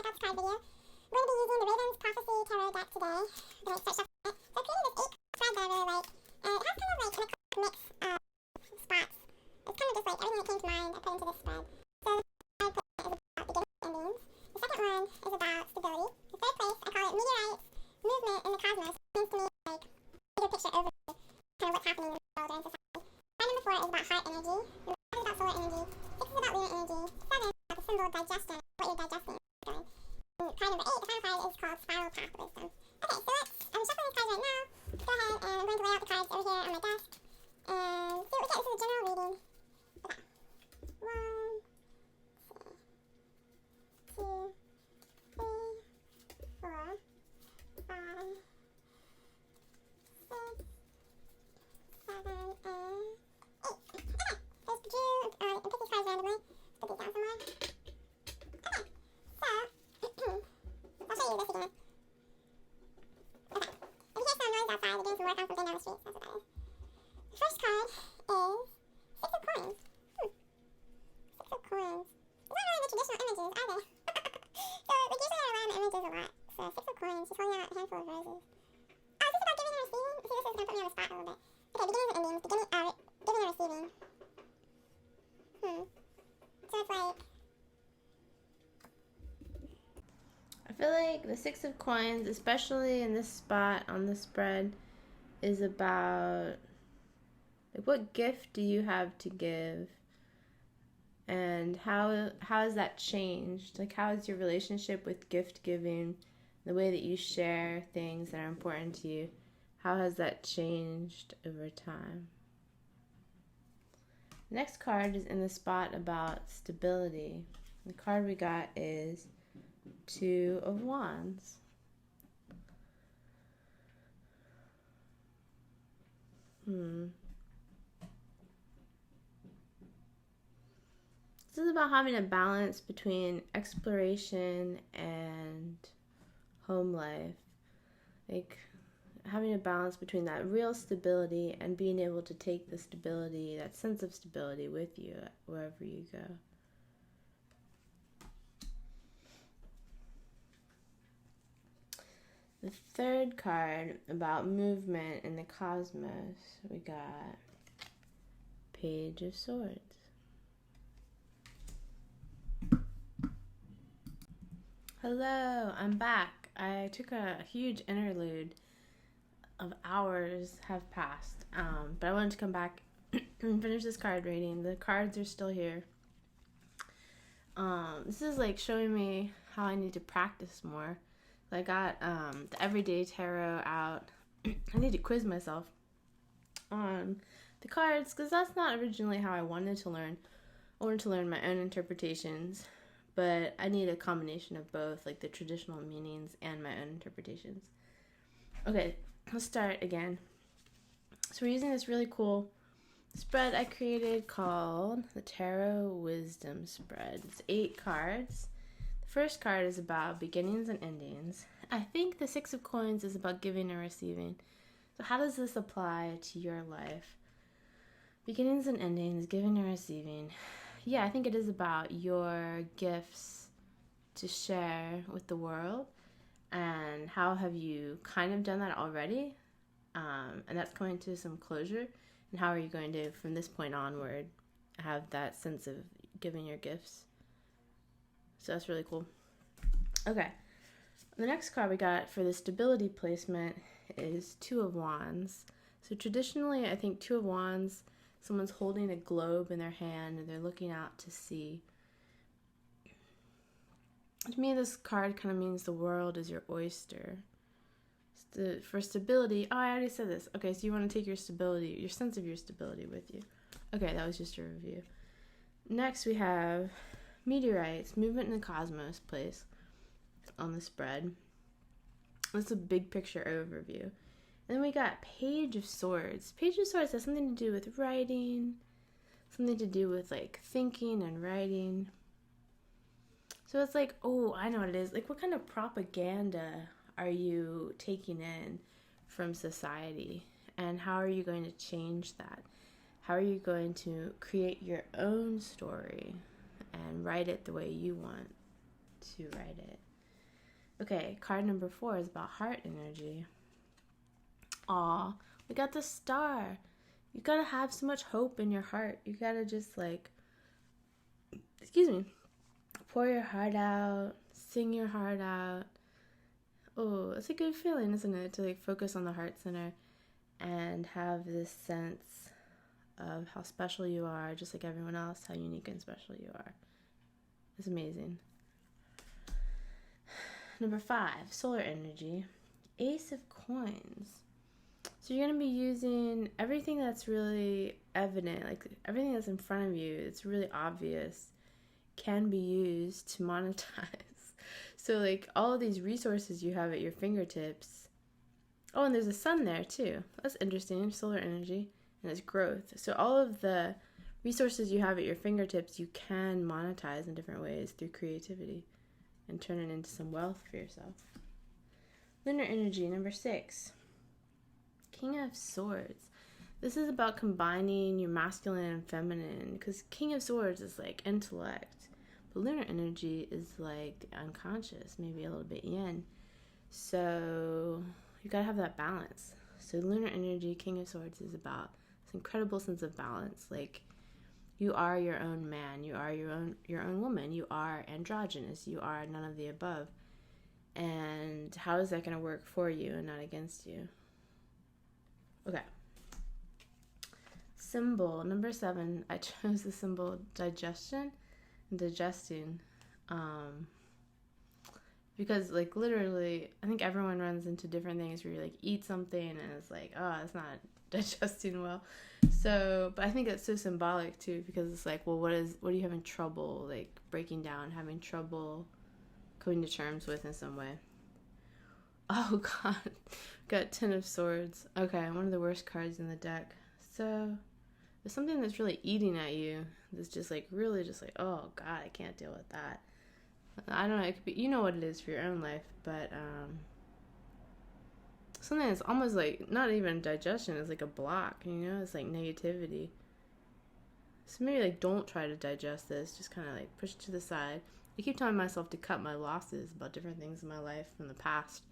check out this card video. We're going to be using the Raven's Prophecy Tarot deck today. I'm going to start shuffling it. So I created this 8 spread that I really like. And it has kind of like an eclectic mix of spots. It's kind of just like everything that came to mind I put into this spread. So the first card is about beginnings and endings. The second one is about stability. The third place, I call it meteorites, movement in the cosmos. It means to me like bigger picture overview, kind of what's happening in the world or in society. Card number 4 is about heart energy. Number 5 is about solar energy. 6 is about lunar energy. 7 is about the symbol of digestion, what you're digesting. And card number 8, the final card, is called Spiral Path Wisdom. Okay, so I'm shuffling these cards right now. Go ahead and I'm going to lay out the cards over here on my desk. And see what we get. This is a general reading. Okay. 1, 2, 3, 4, 5, 6, 7, and 8. Okay. There's Drew. And pick these cards randomly. Put these down somewhere. Okay. So, I'll show you this again. Okay. If you hear some noise outside, they're doing some work on something down the street. That's what that is. The first card is 6 of Coins. 6 of Coins. These aren't really the traditional images, are they? So, like, usually I rely on the images a lot. So, 6 of Coins, she's holding out a handful of roses. Oh, is this about giving and receiving? See, this is going to put me on the spot a little bit. Okay, beginnings and endings. Giving and receiving. So, it's like... I feel like the 6 of Coins, especially in this spot on the spread, is about like what gift do you have to give, and how has that changed? Like, how is your relationship with gift giving, the way that you share things that are important to you, how has that changed over time? Next card is in the spot about stability. The card we got is 2 of Wands. This is about having a balance between exploration and home life. Like, having a balance between that real stability and being able to take the stability, that sense of stability, with you wherever you go. The third card about movement in the cosmos, we got Page of Swords. Hello, I'm back. I took a huge interlude of hours have passed, but I wanted to come back and finish this card reading. The cards are still here. This is like showing me how I need to practice more. I got the Everyday Tarot out. I need to quiz myself on the cards, because that's not originally how I wanted to learn. I wanted to learn my own interpretations, but I need a combination of both, like the traditional meanings and my own interpretations. Okay, let's start again. So we're using this really cool spread I created called the Tarot Wisdom Spread. It's 8 cards. First card is about beginnings and endings. I think the 6 of Coins is about giving and receiving. So how does this apply to your life? Beginnings and endings, giving and receiving. Yeah, I think it is about your gifts to share with the world. And how have you kind of done that already? And that's coming to some closure. And how are you going to, from this point onward, have that sense of giving your gifts? So that's really cool. Okay. The next card we got for the stability placement is 2 of Wands. So traditionally, I think 2 of Wands, someone's holding a globe in their hand and they're looking out to sea. To me, this card kind of means the world is your oyster. For stability, oh, I already said this. Okay, so you want to take your stability, your sense of your stability with you. Okay, that was just a review. Next, we have meteorites, movement in the cosmos place on the spread. That's a big picture overview. And then we got Page of Swords. Page of Swords has something to do with writing, something to do with like thinking and writing. So it's like, oh, I know what it is. Like, what kind of propaganda are you taking in from society? And how are you going to change that? How are you going to create your own story and write it the way you want to write it? Okay, card number 4 is about heart energy. Aw, we got the star. You gotta have so much hope in your heart. You gotta just pour your heart out, sing your heart out. Oh, it's a good feeling, isn't it? To focus on the heart center and have this sense of how special you are, just like everyone else, how unique and special you are. It's amazing. Number 5, solar energy. Ace of Coins. So you're going to be using everything that's really evident, like everything that's in front of you, it's really obvious, can be used to monetize. So all of these resources you have at your fingertips. Oh, and there's a sun there too. That's interesting. Solar energy and its growth. So all of the resources you have at your fingertips, you can monetize in different ways through creativity and turn it into some wealth for yourself. Lunar energy, number 6. King of Swords. This is about combining your masculine and feminine, because King of Swords is intellect, but lunar energy is the unconscious, maybe a little bit yin. So you gotta have that balance. So lunar energy, King of Swords, is about this incredible sense of balance. You are your own man, you are your own woman, you are androgynous, you are none of the above. And how is that going to work for you and not against you? Okay. Symbol number 7. I chose the symbol digestion and digesting. Because literally, I think everyone runs into different things where you eat something and it's it's not digesting well. So, but I think it's so symbolic too, because it's what are you having trouble breaking down, having trouble coming to terms with in some way? Oh god, got 10 of Swords. Okay, one of the worst cards in the deck. So there's something that's really eating at you. That's just really just oh god, I can't deal with that. I don't know, it could be, you know what it is for your own life, but something that's almost not even digestion, it's a block, it's negativity. So maybe don't try to digest this, just kind of push it to the side. I keep telling myself to cut my losses about different things in my life from the past.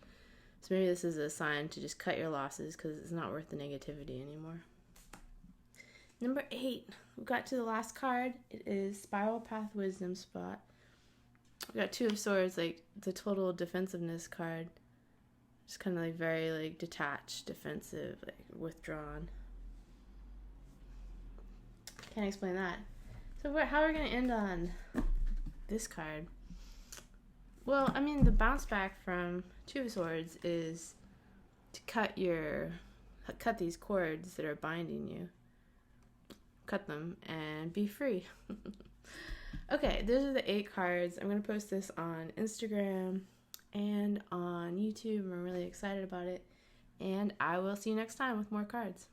So maybe this is a sign to just cut your losses, because it's not worth the negativity anymore. Number 8, we got to the last card. It is Spiral Path Wisdom Spot. We got 2 of Swords, the total defensiveness card. Just kind of very detached, defensive, withdrawn. Can't explain that. So how are we going to end on this card? Well, I mean, the bounce back from 2 of Swords is to cut these cords that are binding you. Cut them and be free. Okay, those are the 8 cards. I'm going to post this on Instagram and on YouTube. I'm really excited about it. And I will see you next time with more cards.